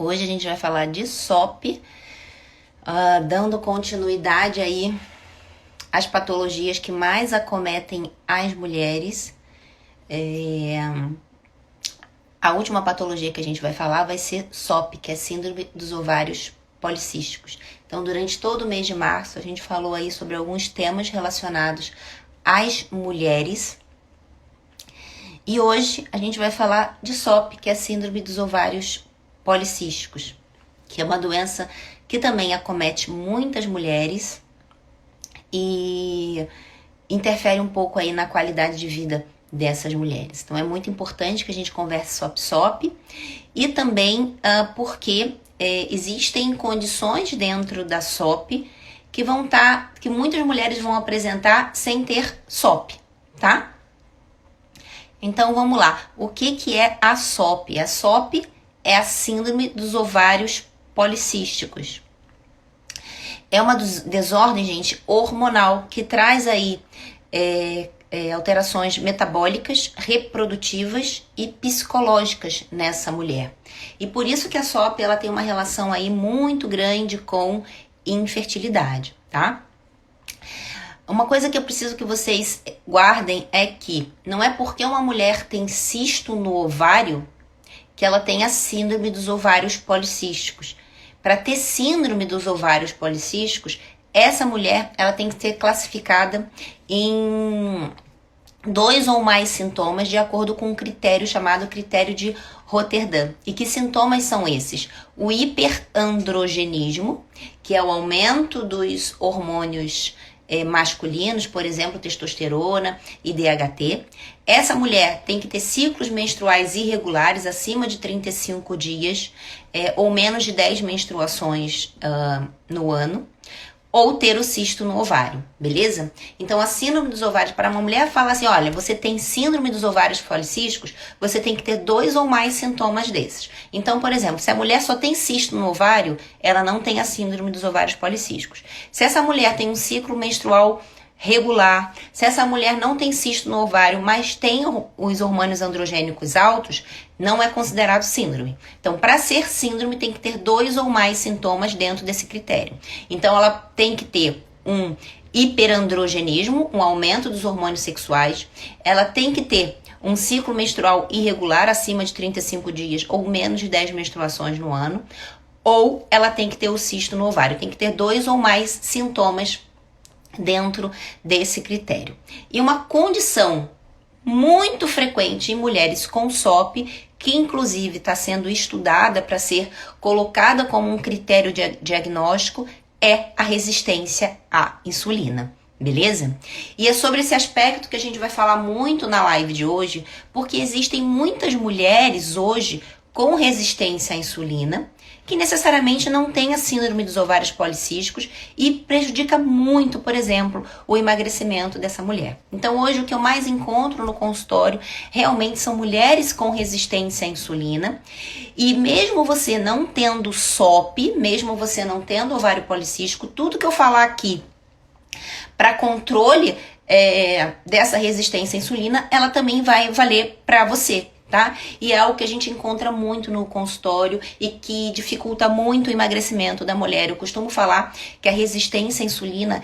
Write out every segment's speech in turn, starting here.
Hoje a gente vai falar de SOP, dando continuidade aí às patologias que mais acometem as mulheres. A última patologia que a gente vai falar vai ser SOP, que é Síndrome dos Ovários Policísticos. Então, durante todo o mês de março, a gente falou aí sobre alguns temas relacionados às mulheres. E hoje a gente vai falar de SOP, que é a Síndrome dos Ovários Policísticos, que é uma doença que também acomete muitas mulheres e interfere um pouco aí na qualidade de vida dessas mulheres. Então é muito importante que a gente converse sobre SOP e também porque existem condições dentro da SOP que muitas mulheres vão apresentar sem ter SOP, tá? Então vamos lá. O que é a SOP? A SOP é a Síndrome dos Ovários Policísticos. É uma desordem, gente, hormonal que traz aí alterações metabólicas, reprodutivas e psicológicas nessa mulher. E por isso que a SOP ela tem uma relação aí muito grande com infertilidade, tá? Uma coisa que eu preciso que vocês guardem é que não é porque uma mulher tem cisto no ovário que ela tem a síndrome dos ovários policísticos. Para ter síndrome dos ovários policísticos, essa mulher ela tem que ser classificada em 2 ou mais sintomas de acordo com um critério chamado critério de Rotterdam. E que sintomas são esses? O hiperandrogenismo, que é o aumento dos hormônios masculinos, por exemplo, testosterona e DHT. Essa mulher tem que ter ciclos menstruais irregulares, acima de 35 dias, ou menos de 10 menstruações no ano, ou ter o cisto no ovário, beleza? Então, a síndrome dos ovários, para uma mulher fala assim, olha, você tem síndrome dos ovários policísticos, você tem que ter 2 ou mais sintomas desses. Então, por exemplo, se a mulher só tem cisto no ovário, ela não tem a síndrome dos ovários policísticos. Se essa mulher tem um ciclo menstrual regular, se essa mulher não tem cisto no ovário, mas tem os hormônios androgênicos altos, não é considerado síndrome. Então, para ser síndrome, tem que ter 2 ou mais sintomas dentro desse critério. Então, ela tem que ter um hiperandrogenismo, um aumento dos hormônios sexuais. Ela tem que ter um ciclo menstrual irregular, acima de 35 dias ou menos de 10 menstruações no ano. Ou ela tem que ter o cisto no ovário. Tem que ter 2 ou mais sintomas dentro desse critério. E uma condição muito frequente em mulheres com SOP, que inclusive está sendo estudada para ser colocada como um critério de diagnóstico, é a resistência à insulina, beleza? E é sobre esse aspecto que a gente vai falar muito na live de hoje, porque existem muitas mulheres hoje com resistência à insulina, que necessariamente não tem a síndrome dos ovários policísticos e prejudica muito, por exemplo, o emagrecimento dessa mulher. Então hoje o que eu mais encontro no consultório realmente são mulheres com resistência à insulina e mesmo você não tendo SOP, mesmo você não tendo ovário policístico, tudo que eu falar aqui para controle dessa resistência à insulina, ela também vai valer para você. Tá? E é algo que a gente encontra muito no consultório e que dificulta muito o emagrecimento da mulher. Eu costumo falar que a resistência à insulina,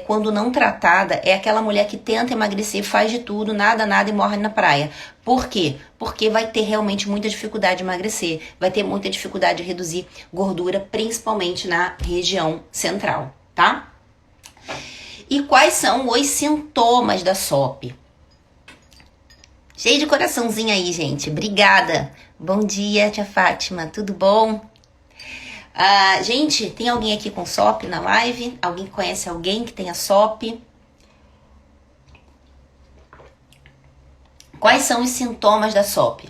quando não tratada, é aquela mulher que tenta emagrecer, faz de tudo, nada e morre na praia. Por quê? Porque vai ter realmente muita dificuldade de emagrecer, vai ter muita dificuldade de reduzir gordura, principalmente na região central, tá? E quais são os sintomas da SOP? Cheio de coraçãozinho aí, gente. Obrigada. Bom dia, tia Fátima. Tudo bom? Gente, tem alguém aqui com SOP na live? Alguém conhece alguém que tenha SOP? Quais são os sintomas da SOP?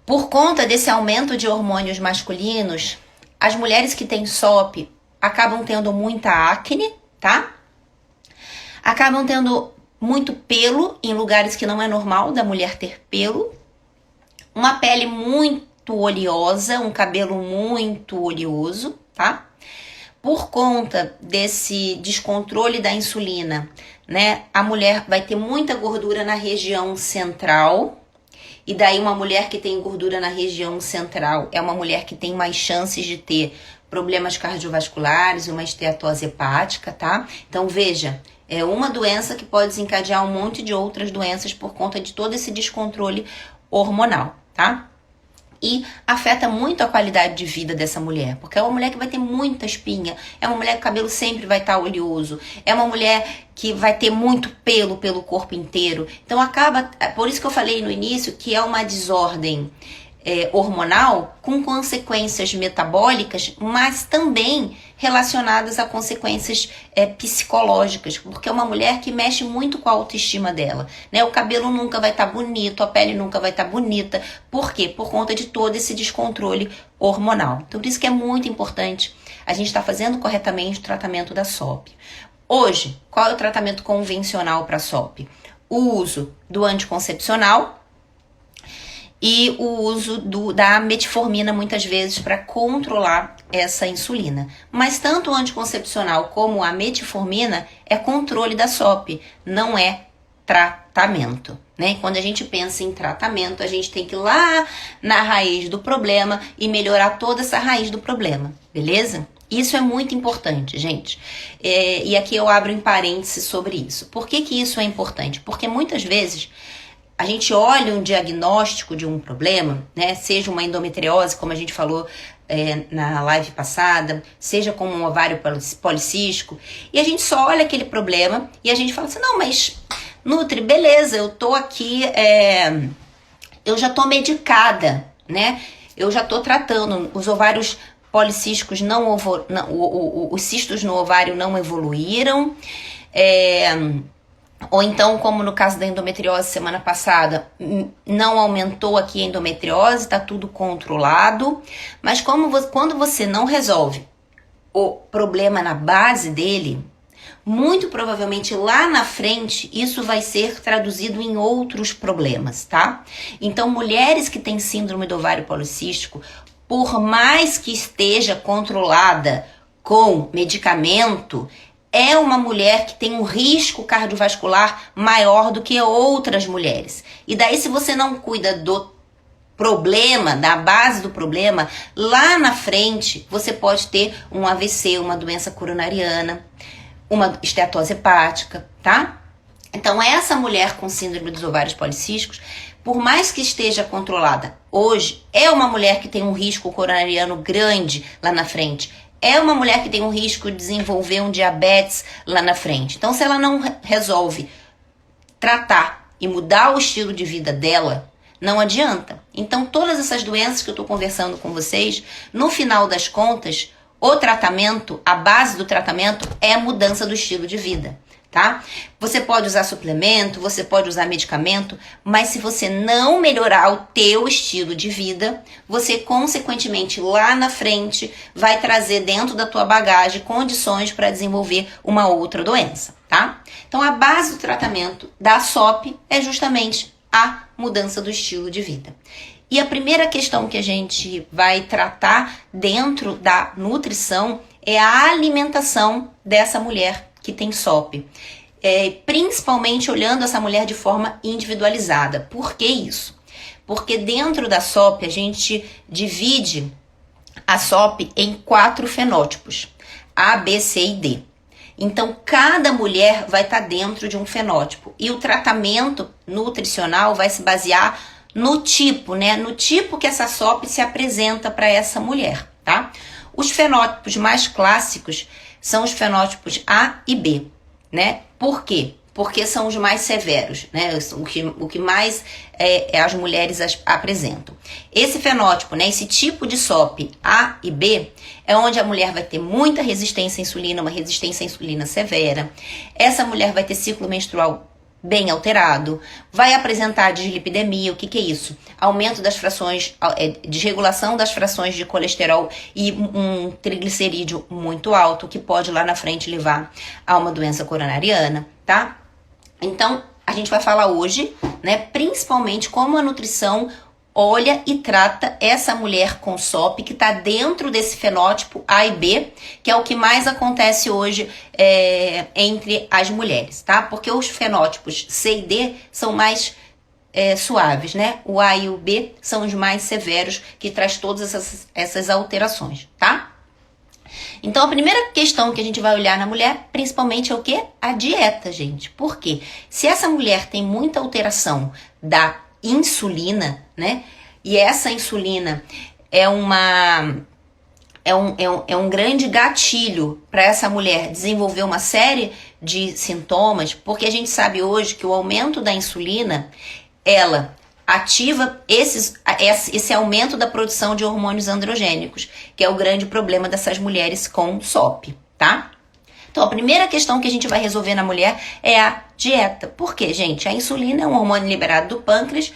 Por conta desse aumento de hormônios masculinos, as mulheres que têm SOP acabam tendo muita acne, tá? Acabam tendo muito pelo em lugares que não é normal da mulher ter pelo, uma pele muito oleosa, um cabelo muito oleoso, tá? Por conta desse descontrole da insulina, né, a mulher vai ter muita gordura na região central E daí uma mulher que tem gordura na região central é uma mulher que tem mais chances de ter problemas cardiovasculares, uma esteatose hepática, tá? Então veja, é uma doença que pode desencadear um monte de outras doenças por conta de todo esse descontrole hormonal, tá? E afeta muito a qualidade de vida dessa mulher, porque é uma mulher que vai ter muita espinha, é uma mulher que o cabelo sempre vai estar oleoso, é uma mulher que vai ter muito pelo corpo inteiro. Então acaba, por isso que eu falei no início que é uma desordem hormonal com consequências metabólicas, mas também relacionadas a consequências psicológicas, porque é uma mulher que mexe muito com a autoestima dela, né? O cabelo nunca vai estar bonito, a pele nunca vai estar bonita. Por quê? Por conta de todo esse descontrole hormonal. Então, por isso que é muito importante a gente estar fazendo corretamente o tratamento da SOP. Hoje, qual é o tratamento convencional para a SOP? O uso do anticoncepcional e o uso da metformina muitas vezes para controlar essa insulina. Mas tanto o anticoncepcional como a metformina é controle da SOP, não é tratamento, né? Quando a gente pensa em tratamento, a gente tem que ir lá na raiz do problema e melhorar toda essa raiz do problema, beleza? Isso é muito importante, gente. E aqui eu abro em parênteses sobre isso. Por que que isso é importante? Porque muitas vezes a gente olha um diagnóstico de um problema, né? Seja uma endometriose, como a gente falou na live passada, seja como um ovário policístico, e a gente só olha aquele problema e a gente fala assim, não, mas Nutri, beleza, eu tô aqui, eu já tô medicada, né? Eu já tô tratando, os ovários policísticos os cistos no ovário não evoluíram, ou então, como no caso da endometriose semana passada, não aumentou aqui a endometriose, está tudo controlado. Mas quando você não resolve o problema na base dele, muito provavelmente lá na frente isso vai ser traduzido em outros problemas, tá? Então, mulheres que têm síndrome do ovário policístico, por mais que esteja controlada com medicamento, é uma mulher que tem um risco cardiovascular maior do que outras mulheres. E daí, se você não cuida do problema, da base do problema, lá na frente você pode ter um AVC, uma doença coronariana, uma esteatose hepática, tá? Então, essa mulher com síndrome dos ovários policísticos, por mais que esteja controlada hoje, é uma mulher que tem um risco coronariano grande lá na frente. É uma mulher que tem um risco de desenvolver um diabetes lá na frente. Então, se ela não resolve tratar e mudar o estilo de vida dela, não adianta. Então, todas essas doenças que eu estou conversando com vocês, no final das contas, o tratamento, a base do tratamento é a mudança do estilo de vida, tá? Você pode usar suplemento, você pode usar medicamento, mas se você não melhorar o teu estilo de vida, você consequentemente lá na frente vai trazer dentro da tua bagagem condições para desenvolver uma outra doença, tá? Então a base do tratamento da SOP é justamente a mudança do estilo de vida. E a primeira questão que a gente vai tratar dentro da nutrição é a alimentação dessa mulher que tem SOP. Principalmente olhando essa mulher de forma individualizada. Por que isso? Porque dentro da SOP a gente divide a SOP em 4 fenótipos, A, B, C e D. Então, cada mulher vai estar dentro de um fenótipo. E o tratamento nutricional vai se basear no tipo, né? No tipo que essa SOP se apresenta para essa mulher, tá? Os fenótipos mais clássicos são os fenótipos A e B, né? Por quê? Porque são os mais severos, né? O que mais as mulheres apresentam. Esse fenótipo, né? Esse tipo de SOP A e B é onde a mulher vai ter muita resistência à insulina, uma resistência à insulina severa. Essa mulher vai ter ciclo menstrual bem alterado, vai apresentar dislipidemia. O que é isso? Aumento das frações, desregulação das frações de colesterol e um triglicerídeo muito alto, que pode lá na frente levar a uma doença coronariana, tá? Então, a gente vai falar hoje, né, principalmente como a nutrição olha e trata essa mulher com SOP que está dentro desse fenótipo A e B, que é o que mais acontece hoje entre as mulheres, tá? Porque os fenótipos C e D são mais suaves, né? O A e o B são os mais severos, que traz todas essas alterações, tá? Então, a primeira questão que a gente vai olhar na mulher, principalmente, é o quê? A dieta, gente. Por quê? Se essa mulher tem muita alteração da insulina, né? E essa insulina é um grande gatilho para essa mulher desenvolver uma série de sintomas, porque a gente sabe hoje que o aumento da insulina, ela ativa esse aumento da produção de hormônios androgênicos, que é o grande problema dessas mulheres com SOP, tá? Então, a primeira questão que a gente vai resolver na mulher é a dieta. Por quê, gente? A insulina é um hormônio liberado do pâncreas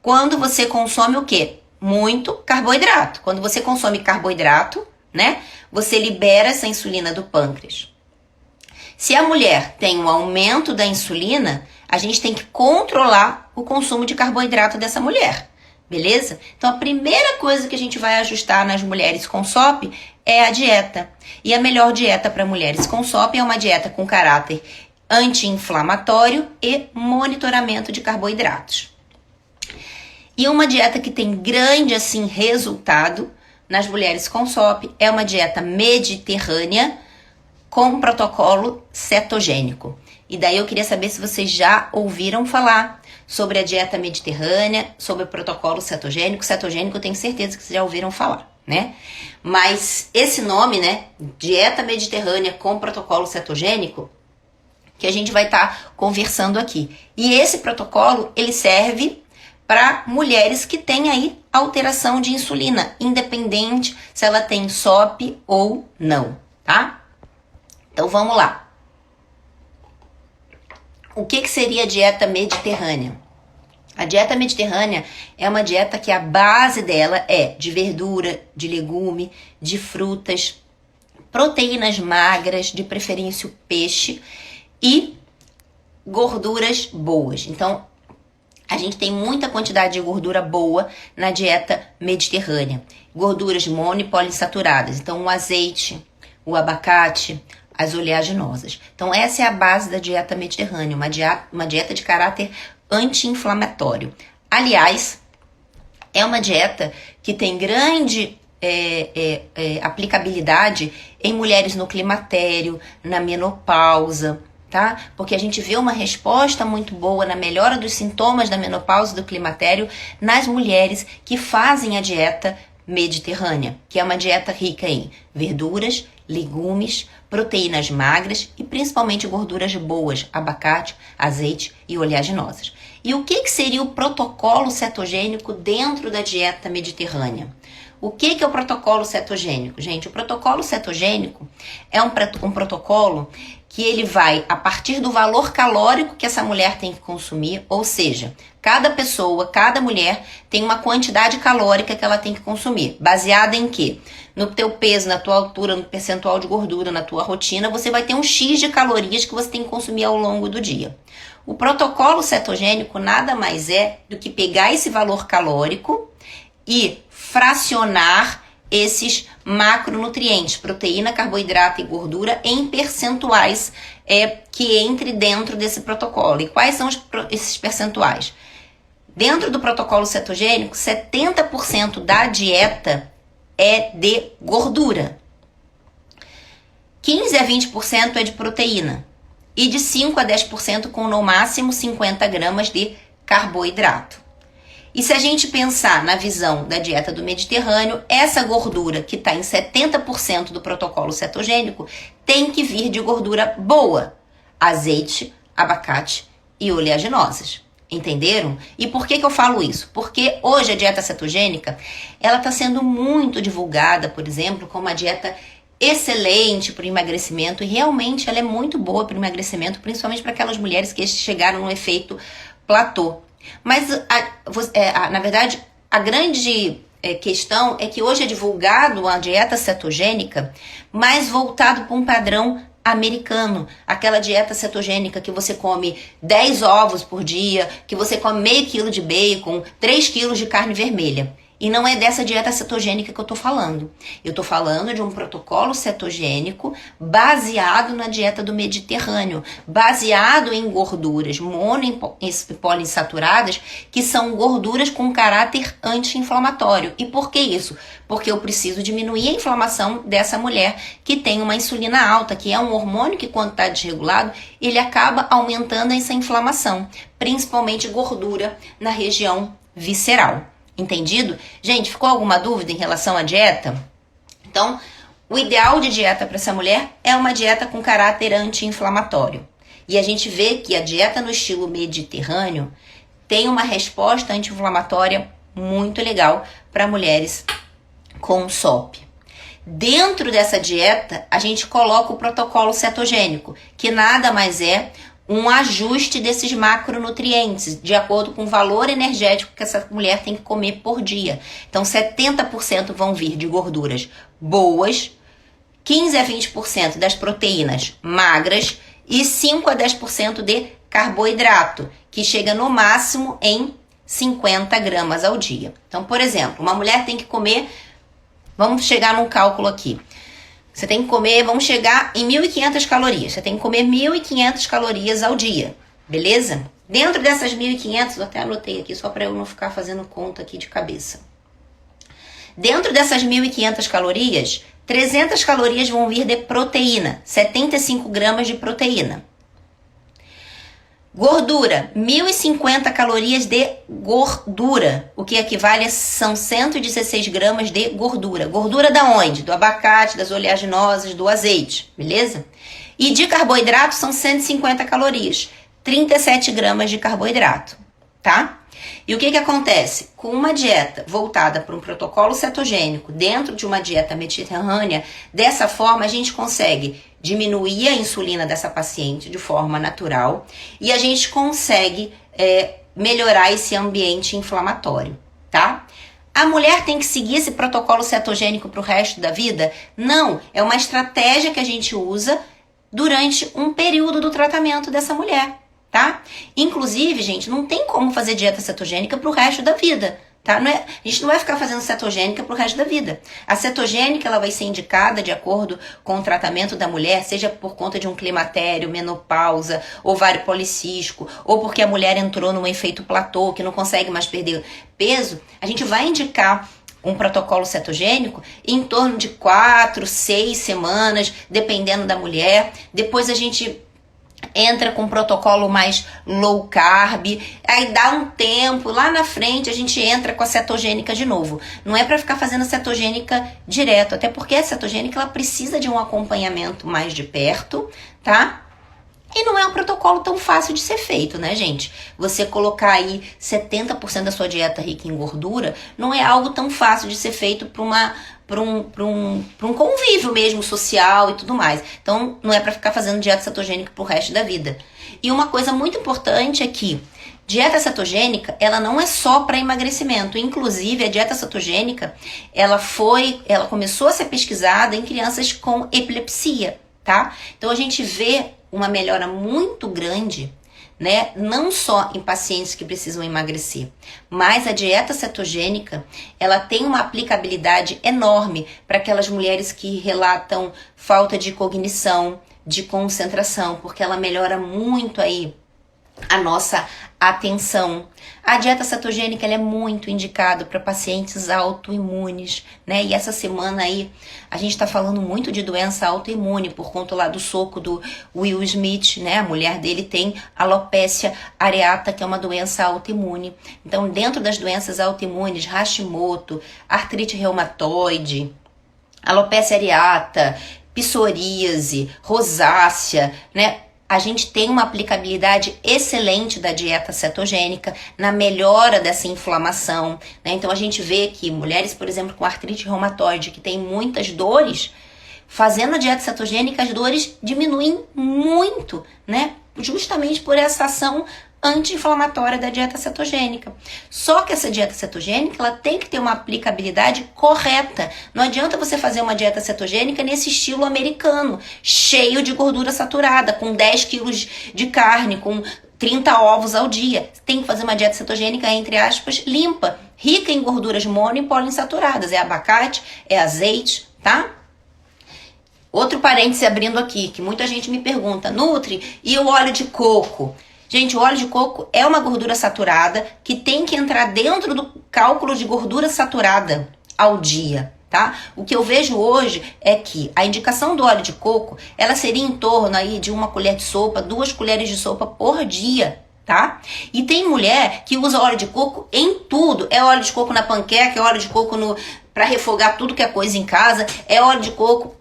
quando você consome o quê? Muito carboidrato. Quando você consome carboidrato, né, você libera essa insulina do pâncreas. Se a mulher tem um aumento da insulina, a gente tem que controlar o consumo de carboidrato dessa mulher, beleza? Então, a primeira coisa que a gente vai ajustar nas mulheres com SOP é a dieta. E a melhor dieta para mulheres com SOP é uma dieta com caráter anti-inflamatório e monitoramento de carboidratos. E uma dieta que tem grande, assim, resultado nas mulheres com SOP é uma dieta mediterrânea com protocolo cetogênico. E daí eu queria saber se vocês já ouviram falar sobre a dieta mediterrânea, sobre o protocolo cetogênico. Cetogênico eu tenho certeza que vocês já ouviram falar, né? Mas esse nome, né, dieta mediterrânea com protocolo cetogênico, que a gente vai estar conversando aqui. E esse protocolo, ele serve para mulheres que têm aí alteração de insulina, independente se ela tem SOP ou não, tá? Então vamos lá. O que seria a dieta mediterrânea? A dieta mediterrânea é uma dieta que a base dela é de verdura, de legume, de frutas, proteínas magras, de preferência o peixe e gorduras boas. Então, a gente tem muita quantidade de gordura boa na dieta mediterrânea. Gorduras mono e poliinsaturadas. Então, o azeite, o abacate, as oleaginosas. Então, essa é a base da dieta mediterrânea, uma dieta de caráter anti-inflamatório. Aliás, é uma dieta que tem grande aplicabilidade em mulheres no climatério, na menopausa, tá? Porque a gente vê uma resposta muito boa na melhora dos sintomas da menopausa e do climatério nas mulheres que fazem a dieta mediterrânea, que é uma dieta rica em verduras, legumes, proteínas magras e principalmente gorduras boas, abacate, azeite e oleaginosas. E o que seria o protocolo cetogênico dentro da dieta mediterrânea? O que é o protocolo cetogênico? Gente, o protocolo cetogênico é um protocolo que ele vai a partir do valor calórico que essa mulher tem que consumir, ou seja, cada pessoa, cada mulher tem uma quantidade calórica que ela tem que consumir, baseada em quê? No teu peso, na tua altura, no percentual de gordura, na tua rotina, você vai ter um X de calorias que você tem que consumir ao longo do dia. O protocolo cetogênico nada mais é do que pegar esse valor calórico e fracionar esses macronutrientes, proteína, carboidrato e gordura, em percentuais que entre dentro desse protocolo. E quais são esses percentuais? Dentro do protocolo cetogênico, 70% da dieta é de gordura. 15 a 20% é de proteína. E de 5 a 10% com no máximo 50 gramas de carboidrato. E se a gente pensar na visão da dieta do Mediterrâneo, essa gordura que está em 70% do protocolo cetogênico tem que vir de gordura boa. Azeite, abacate e oleaginosas. Entenderam? E por que eu falo isso? Porque hoje a dieta cetogênica, ela está sendo muito divulgada, por exemplo, como uma dieta excelente para o emagrecimento, e realmente ela é muito boa para o emagrecimento, principalmente para aquelas mulheres que chegaram no efeito platô. Mas, na verdade, a grande questão é que hoje é divulgado uma dieta cetogênica, mais voltado para um padrão americano. Aquela dieta cetogênica que você come 10 ovos por dia, que você come meio quilo de bacon, 3 quilos de carne vermelha. E não é dessa dieta cetogênica que eu tô falando. Eu tô falando de um protocolo cetogênico baseado na dieta do Mediterrâneo, baseado em gorduras mono e poliinsaturadas, que são gorduras com caráter anti-inflamatório. E por que isso? Porque eu preciso diminuir a inflamação dessa mulher que tem uma insulina alta, que é um hormônio que, quando está desregulado, ele acaba aumentando essa inflamação, principalmente gordura na região visceral. Entendido? Gente, ficou alguma dúvida em relação à dieta? Então, o ideal de dieta para essa mulher é uma dieta com caráter anti-inflamatório. E a gente vê que a dieta no estilo mediterrâneo tem uma resposta anti-inflamatória muito legal para mulheres com SOP. Dentro dessa dieta, a gente coloca o protocolo cetogênico, que nada mais é um ajuste desses macronutrientes, de acordo com o valor energético que essa mulher tem que comer por dia. Então, 70% vão vir de gorduras boas, 15 a 20% das proteínas magras e 5 a 10% de carboidrato, que chega no máximo em 50 gramas ao dia. Então, por exemplo, uma mulher tem que comer, vamos chegar num cálculo aqui. Você tem que comer, vamos chegar em 1.500 calorias. Você tem que comer 1.500 calorias ao dia, beleza? Dentro dessas 1.500, eu até anotei aqui só para eu não ficar fazendo conta aqui de cabeça. Dentro dessas 1.500 calorias, 300 calorias vão vir de proteína, 75 gramas de proteína. Gordura, 1.050 calorias de gordura, o que equivale a são 116 gramas de gordura. Gordura da onde? Do abacate, das oleaginosas, do azeite, beleza? E de carboidrato são 150 calorias, 37 gramas de carboidrato, tá? E o que acontece? Com uma dieta voltada para um protocolo cetogênico dentro de uma dieta mediterrânea, dessa forma a gente consegue diminuir a insulina dessa paciente de forma natural e a gente consegue melhorar esse ambiente inflamatório, tá? A mulher tem que seguir esse protocolo cetogênico para o resto da vida? Não, é uma estratégia que a gente usa durante um período do tratamento dessa mulher, tá? Inclusive, gente, não tem como fazer dieta cetogênica pro resto da vida, tá? A gente não vai ficar fazendo cetogênica pro resto da vida. A cetogênica, ela vai ser indicada de acordo com o tratamento da mulher, seja por conta de um climatério, menopausa, ovário policístico, ou porque a mulher entrou num efeito platô, que não consegue mais perder peso. A gente vai indicar um protocolo cetogênico em torno de 4, 6 semanas, dependendo da mulher. Depois a gente entra com um protocolo mais low carb, aí dá um tempo, lá na frente a gente entra com a cetogênica de novo. Não é para ficar fazendo cetogênica direto, até porque a cetogênica ela precisa de um acompanhamento mais de perto, tá? E não é um protocolo tão fácil de ser feito, né, gente? Você colocar aí 70% da sua dieta rica em gordura não é algo tão fácil de ser feito para um convívio mesmo social e tudo mais. Então, não é para ficar fazendo dieta cetogênica pro resto da vida. E uma coisa muito importante é que dieta cetogênica, ela não é só para emagrecimento. Inclusive, a dieta cetogênica, ela começou a ser pesquisada em crianças com epilepsia, tá? Então, a gente vê uma melhora muito grande, né? Não só em pacientes que precisam emagrecer, mas a dieta cetogênica, ela tem uma aplicabilidade enorme para aquelas mulheres que relatam falta de cognição, de concentração, porque ela melhora muito aí a nossa atenção. A dieta cetogênica ela é muito indicada para pacientes autoimunes, né? E essa semana aí a gente está falando muito de doença autoimune por conta lá do soco do Will Smith, né? A mulher dele tem alopecia areata, que é uma doença autoimune. Então, dentro das doenças autoimunes, Hashimoto, artrite reumatoide, alopecia areata, psoríase, rosácea, né? A gente tem uma aplicabilidade excelente da dieta cetogênica na melhora dessa inflamação, né? Então a gente vê que mulheres, por exemplo, com artrite reumatoide, que tem muitas dores, fazendo a dieta cetogênica, as dores diminuem muito, né? Justamente por essa ação anti-inflamatória da dieta cetogênica. Só que essa dieta cetogênica, ela tem que ter uma aplicabilidade correta. Não adianta você fazer uma dieta cetogênica nesse estilo americano, cheio de gordura saturada, com 10 quilos de carne, com 30 ovos ao dia. Tem que fazer uma dieta cetogênica, entre aspas, limpa, rica em gorduras mono e poliinsaturadas. É abacate, é azeite, tá? Outro parêntese abrindo aqui, que muita gente me pergunta, Nutri, e o óleo de coco? Gente, o óleo de coco é uma gordura saturada que tem que entrar dentro do cálculo de gordura saturada ao dia, tá? O que eu vejo hoje é que a indicação do óleo de coco, ela seria em torno aí de 1 colher de sopa, 2 colheres de sopa por dia, tá? E tem mulher que usa óleo de coco em tudo. É óleo de coco na panqueca, é óleo de coco para refogar tudo que é coisa em casa, é óleo de coco.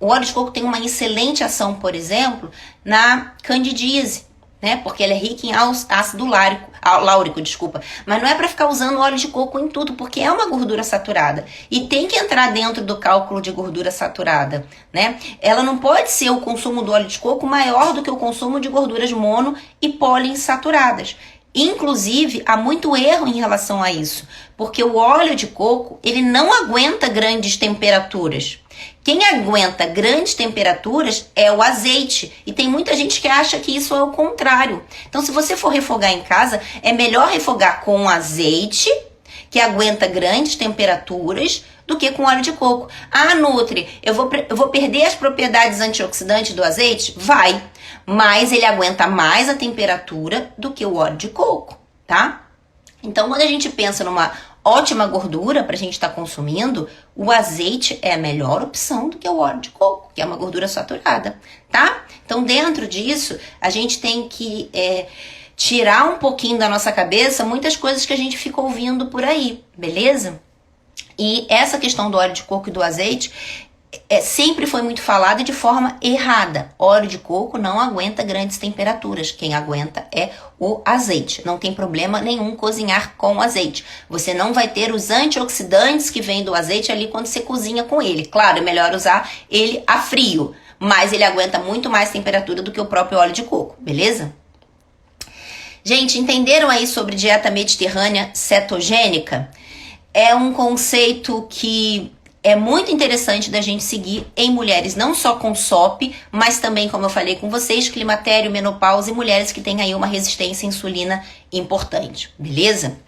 O óleo de coco tem uma excelente ação, por exemplo, na candidíase, né? Porque ele é rico em ácido láurico, desculpa. Mas não é para ficar usando óleo de coco em tudo, porque é uma gordura saturada. E tem que entrar dentro do cálculo de gordura saturada, né? Ela não pode ser o consumo do óleo de coco maior do que o consumo de gorduras mono e poliinsaturadas. Inclusive, há muito erro em relação a isso, porque o óleo de coco, ele não aguenta grandes temperaturas. Quem aguenta grandes temperaturas é o azeite. E tem muita gente que acha que isso é o contrário. Então, se você for refogar em casa, é melhor refogar com azeite, que aguenta grandes temperaturas, do que com óleo de coco. Ah, Nutri, eu vou perder as propriedades antioxidantes do azeite? Vai. Mas ele aguenta mais a temperatura do que o óleo de coco, tá? Então, quando a gente pensa numa ótima gordura para a gente estar consumindo, o azeite é a melhor opção do que o óleo de coco, que é uma gordura saturada, tá? Então, dentro disso, a gente tem que tirar um pouquinho da nossa cabeça muitas coisas que a gente fica ouvindo por aí, beleza? E essa questão do óleo de coco e do azeite sempre foi muito falada de forma errada. Óleo de coco não aguenta grandes temperaturas. Quem aguenta é o azeite. Não tem problema nenhum cozinhar com azeite. Você não vai ter os antioxidantes que vêm do azeite ali quando você cozinha com ele. Claro, é melhor usar ele a frio, mas ele aguenta muito mais temperatura do que o próprio óleo de coco, beleza? Gente, entenderam aí sobre dieta mediterrânea cetogênica? É um conceito que é muito interessante da gente seguir em mulheres, não só com SOP, mas também, como eu falei com vocês, climatério, menopausa e mulheres que têm aí uma resistência à insulina importante, beleza?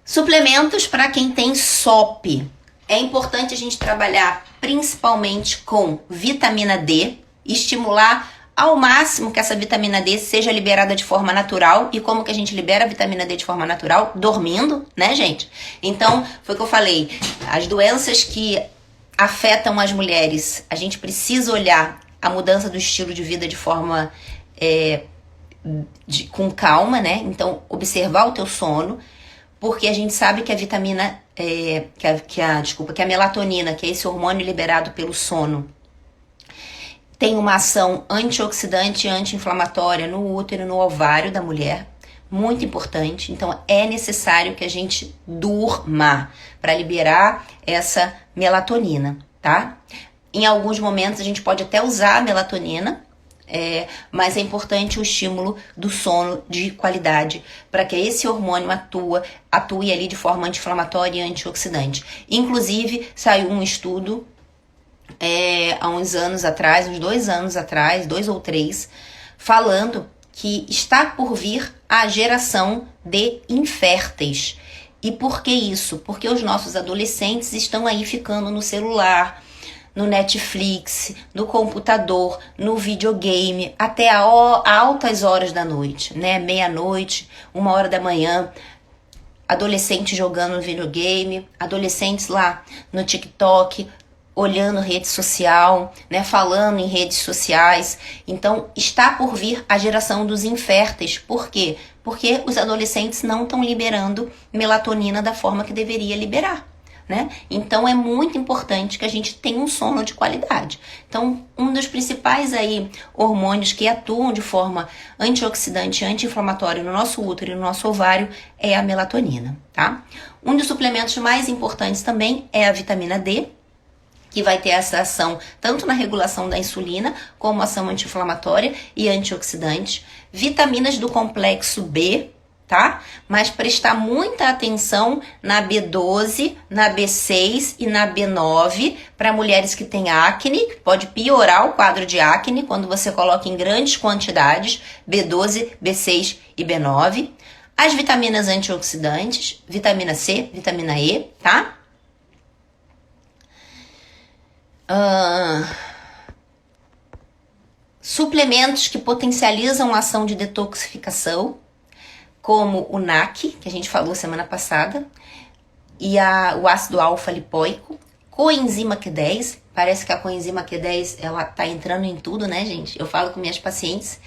Suplementos para quem tem SOP. É importante a gente trabalhar principalmente com vitamina D, estimular ao máximo que essa vitamina D seja liberada de forma natural. E como que a gente libera a vitamina D de forma natural? Dormindo, né, gente? Então, foi o que eu falei. As doenças que afetam as mulheres, a gente precisa olhar a mudança do estilo de vida de forma com calma, né? Então, observar o teu sono, porque a gente sabe que a vitamina, que a melatonina, que é esse hormônio liberado pelo sono, tem uma ação antioxidante e anti-inflamatória no útero e no ovário da mulher, muito importante. Então, é necessário que a gente durma para liberar essa melatonina, tá? Em alguns momentos, a gente pode até usar a melatonina, mas é importante o estímulo do sono de qualidade para que esse hormônio atue ali de forma anti-inflamatória e antioxidante. Inclusive, saiu um estudo há uns anos atrás, uns 2 anos atrás, 2 ou 3, falando que está por vir a geração de inférteis. E por que isso? Porque os nossos adolescentes estão aí ficando no celular, no Netflix, no computador, no videogame, até altas horas da noite, né? Meia-noite, 1h da manhã, adolescentes jogando no videogame, adolescentes lá no TikTok, olhando rede social, né, falando em redes sociais. Então, está por vir a geração dos inférteis. Por quê? Porque os adolescentes não estão liberando melatonina da forma que deveria liberar, né? Então, é muito importante que a gente tenha um sono de qualidade. Então, um dos principais aí hormônios que atuam de forma antioxidante e anti-inflamatória no nosso útero e no nosso ovário é a melatonina, tá? Um dos suplementos mais importantes também é a vitamina D, que vai ter essa ação tanto na regulação da insulina, como ação anti-inflamatória e antioxidante. Vitaminas do complexo B, tá? Mas prestar muita atenção na B12, na B6 e na B9 para mulheres que têm acne, que pode piorar o quadro de acne quando você coloca em grandes quantidades B12, B6 e B9. As vitaminas antioxidantes, vitamina C, vitamina E, tá? Suplementos que potencializam a ação de detoxificação, como o NAC, que a gente falou semana passada, e o ácido alfa-lipoico, coenzima Q10, parece que a coenzima Q10, ela tá entrando em tudo, né, gente? Eu falo com minhas pacientes,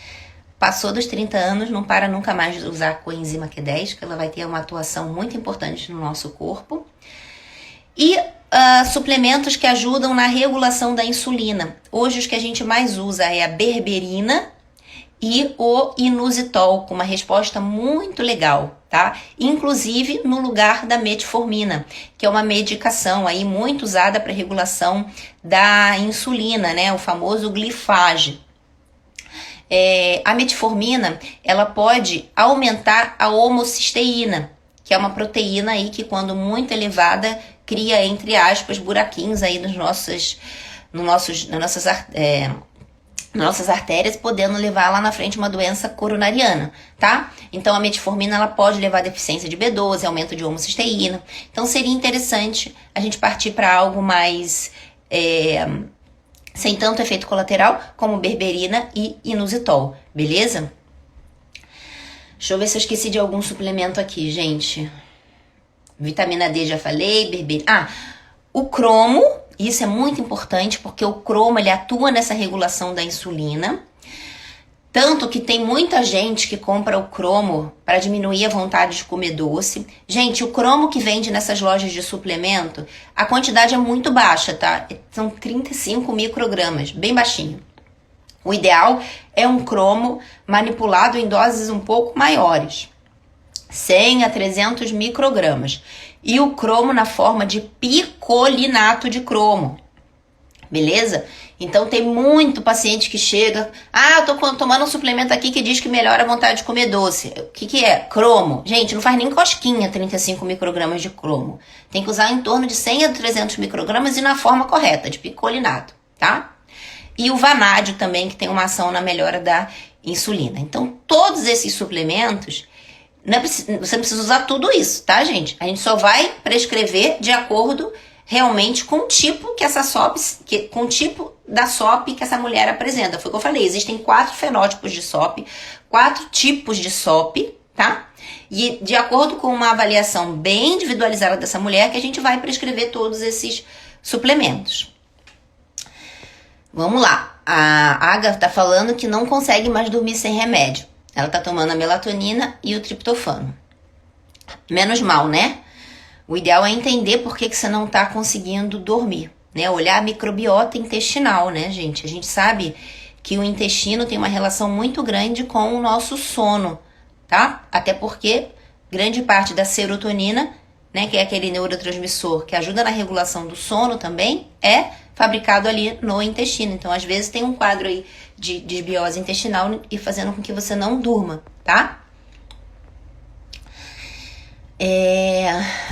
passou dos 30 anos, não para nunca mais de usar a coenzima Q10, que ela vai ter uma atuação muito importante no nosso corpo. E suplementos que ajudam na regulação da insulina. Hoje os que a gente mais usa é a berberina e o inositol, com uma resposta muito legal, tá? Inclusive no lugar da metformina, que é uma medicação aí muito usada para regulação da insulina, né? O famoso glifage. A metformina, ela pode aumentar a homocisteína, que é uma proteína aí que, quando muito elevada, cria, entre aspas, buraquinhos aí nas nossas artérias, podendo levar lá na frente uma doença coronariana, tá? Então a metformina, ela pode levar a deficiência de B12, aumento de homocisteína. Então seria interessante a gente partir para algo mais sem tanto efeito colateral, como berberina e inositol, beleza? Deixa eu ver se eu esqueci de algum suplemento aqui, gente. Vitamina D já falei, berberina. O cromo, isso é muito importante, porque o cromo, ele atua nessa regulação da insulina. Tanto que tem muita gente que compra o cromo para diminuir a vontade de comer doce. Gente, o cromo que vende nessas lojas de suplemento, a quantidade é muito baixa, tá? São 35 microgramas, bem baixinho. O ideal é um cromo manipulado em doses um pouco maiores, 100 a 300 microgramas. E o cromo na forma de picolinato de cromo, beleza? Então tem muito paciente que chega, eu tô tomando um suplemento aqui que diz que melhora a vontade de comer doce. O que é? Cromo. Gente, não faz nem cosquinha 35 microgramas de cromo. Tem que usar em torno de 100 a 300 microgramas e na forma correta, de picolinato, tá? E o vanádio também, que tem uma ação na melhora da insulina. Então, todos esses suplementos, você não precisa usar tudo isso, tá, gente? A gente só vai prescrever de acordo realmente com o tipo que essa SOP, com o tipo da SOP que essa mulher apresenta. Foi o que eu falei, existem 4 fenótipos de SOP, 4 tipos de SOP, tá? E de acordo com uma avaliação bem individualizada dessa mulher, que a gente vai prescrever todos esses suplementos. Vamos lá, a Agatha tá falando que não consegue mais dormir sem remédio. Ela tá tomando a melatonina e o triptofano. Menos mal, né? O ideal é entender por que você não tá conseguindo dormir, né? Olhar a microbiota intestinal, né, gente? A gente sabe que o intestino tem uma relação muito grande com o nosso sono, tá? Até porque grande parte da serotonina, né, que é aquele neurotransmissor que ajuda na regulação do sono também, é fabricado ali no intestino. Então, às vezes, tem um quadro aí de desbiose intestinal e fazendo com que você não durma, tá?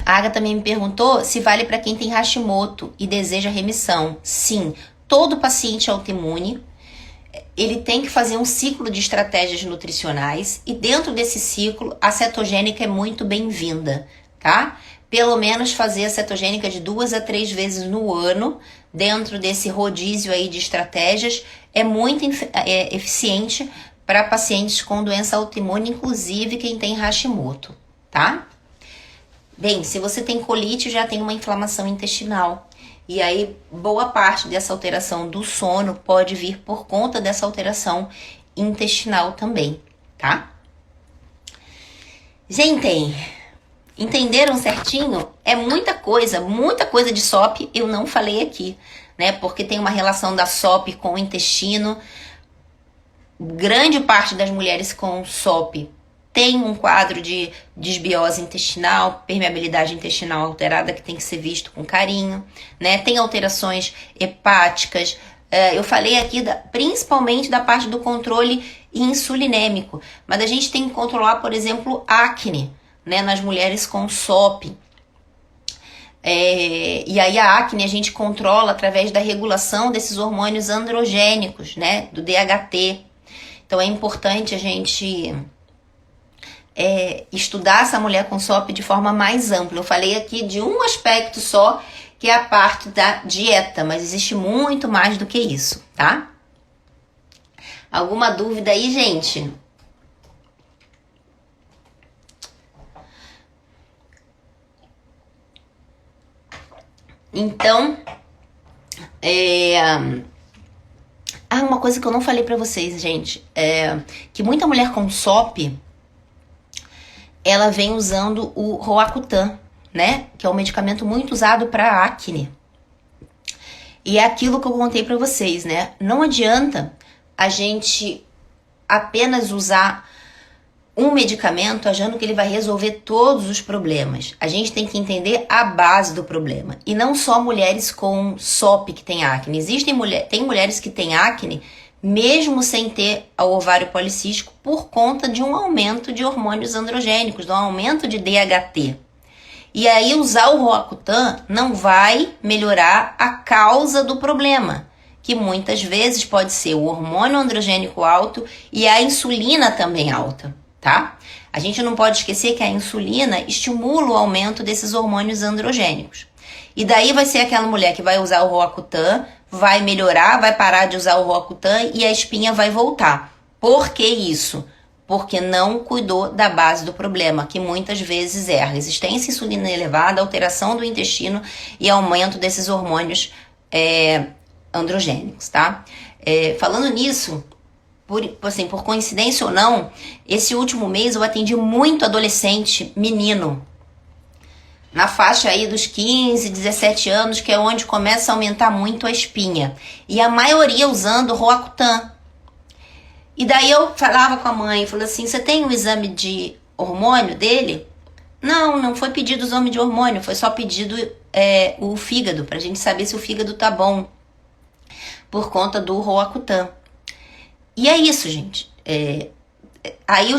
A Agatha também me perguntou se vale para quem tem Hashimoto e deseja remissão. Sim, todo paciente autoimune, ele tem que fazer um ciclo de estratégias nutricionais e dentro desse ciclo, a cetogênica é muito bem-vinda, tá? Pelo menos fazer a cetogênica de 2 a 3 vezes no ano, dentro desse rodízio aí de estratégias, é muito eficiente para pacientes com doença autoimune, inclusive quem tem Hashimoto, tá? Bem, se você tem colite, já tem uma inflamação intestinal. E aí, boa parte dessa alteração do sono pode vir por conta dessa alteração intestinal também, tá? Gente, entenderam certinho? É muita coisa de SOP eu não falei aqui, né? Porque tem uma relação da SOP com o intestino. Grande parte das mulheres com SOP tem um quadro de desbiose intestinal, permeabilidade intestinal alterada que tem que ser visto com carinho, né? Tem alterações hepáticas. Eu falei aqui principalmente da parte do controle insulinêmico. Mas a gente tem que controlar, por exemplo, acne, né, nas mulheres com SOP. E aí a acne a gente controla através da regulação desses hormônios androgênicos, né, do DHT. Então é importante a gente estudar essa mulher com SOP de forma mais ampla. Eu falei aqui de um aspecto só, que é a parte da dieta, mas existe muito mais do que isso, tá? Alguma dúvida aí, gente? Então, uma coisa que eu não falei pra vocês, gente, que muita mulher com SOP, ela vem usando o Roacutan, né? Que é um medicamento muito usado para acne. E é aquilo que eu contei pra vocês, né? Não adianta a gente apenas usar um medicamento achando que ele vai resolver todos os problemas. A gente tem que entender a base do problema. E não só mulheres com SOP que têm acne. Tem mulheres que têm acne mesmo sem ter o ovário policístico por conta de um aumento de hormônios androgênicos, de um aumento de DHT. E aí usar o Roacutan não vai melhorar a causa do problema, que muitas vezes pode ser o hormônio androgênico alto e a insulina também alta, tá? A gente não pode esquecer que a insulina estimula o aumento desses hormônios androgênicos. E daí vai ser aquela mulher que vai usar o Roacutan, vai melhorar, vai parar de usar o Roacutan e a espinha vai voltar. Por que isso? Porque não cuidou da base do problema, que muitas vezes é a resistência à insulina elevada, alteração do intestino e aumento desses hormônios androgênicos, tá? Falando nisso, por coincidência ou não, esse último mês eu atendi muito adolescente menino, na faixa aí dos 15, 17 anos, que é onde começa a aumentar muito a espinha. E a maioria usando Roacutan. E daí eu falava com a mãe, falei assim, você tem o exame de hormônio dele? Não foi pedido o exame de hormônio, foi só pedido o fígado, pra gente saber se o fígado tá bom, por conta do Roacutan. E é isso, gente. Aí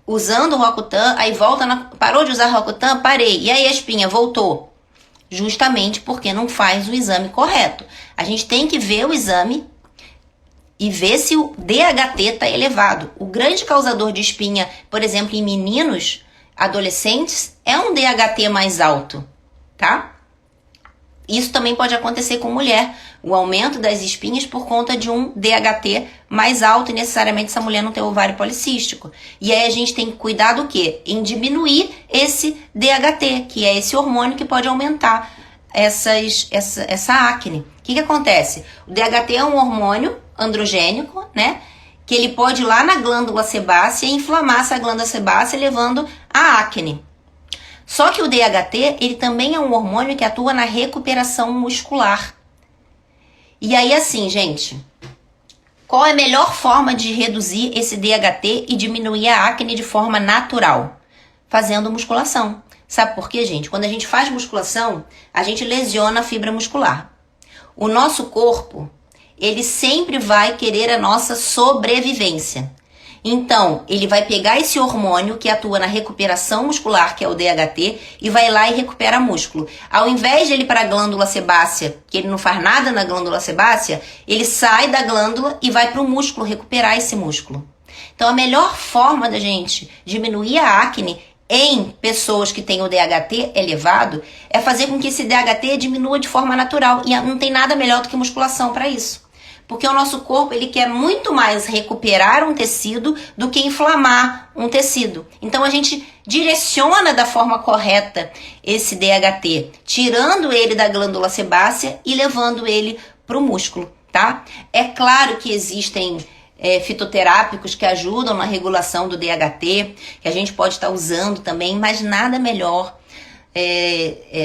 usando o Roacutan, aí parou de usar o Roacutan, parei. E aí a espinha voltou. Justamente porque não faz o exame correto. A gente tem que ver o exame e ver se o DHT está elevado. O grande causador de espinha, por exemplo, em meninos, adolescentes, é um DHT mais alto, tá? Isso também pode acontecer com mulher, o aumento das espinhas por conta de um DHT mais alto e necessariamente essa mulher não tem ovário policístico. E aí a gente tem que cuidar do quê? Em diminuir esse DHT, que é esse hormônio que pode aumentar essa acne. O que acontece? O DHT é um hormônio androgênico, né? Que ele pode ir lá na glândula sebácea e inflamar essa glândula sebácea, levando a acne. Só que o DHT, ele também é um hormônio que atua na recuperação muscular. E aí assim, gente, qual é a melhor forma de reduzir esse DHT e diminuir a acne de forma natural? Fazendo musculação. Sabe por quê, gente? Quando a gente faz musculação, a gente lesiona a fibra muscular. O nosso corpo, ele sempre vai querer a nossa sobrevivência. Então, ele vai pegar esse hormônio que atua na recuperação muscular, que é o DHT, e vai lá e recupera músculo. Ao invés de ele ir para a glândula sebácea, que ele não faz nada na glândula sebácea, ele sai da glândula e vai para o músculo recuperar esse músculo. Então, a melhor forma da gente diminuir a acne em pessoas que têm o DHT elevado é fazer com que esse DHT diminua de forma natural. E não tem nada melhor do que musculação para isso. Porque o nosso corpo, ele quer muito mais recuperar um tecido do que inflamar um tecido. Então a gente direciona da forma correta esse DHT, tirando ele da glândula sebácea e levando ele para o músculo, tá? É claro que existem fitoterápicos que ajudam na regulação do DHT, que a gente pode estar usando também, mas nada melhor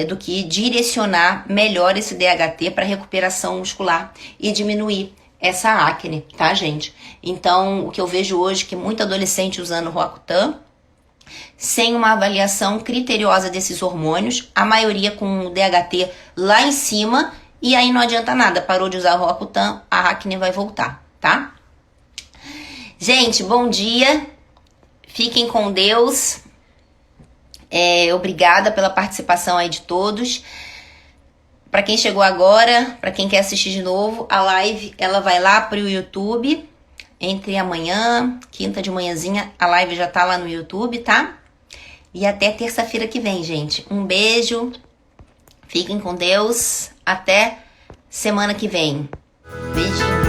do que direcionar melhor esse DHT para recuperação muscular e diminuir essa acne, tá, gente? Então, o que eu vejo hoje é que muito adolescente usando Roacutan, sem uma avaliação criteriosa desses hormônios, a maioria com o DHT lá em cima, e aí não adianta nada, parou de usar o Roacutan, a acne vai voltar, tá? Gente, bom dia. Fiquem com Deus. Obrigada pela participação aí de todos. Para quem chegou agora, para quem quer assistir de novo, a live ela vai lá pro YouTube. Entre amanhã, quinta de manhãzinha, a live já tá lá no YouTube, tá? E até terça-feira que vem, gente. Um beijo. Fiquem com Deus. Até semana que vem. Beijinho.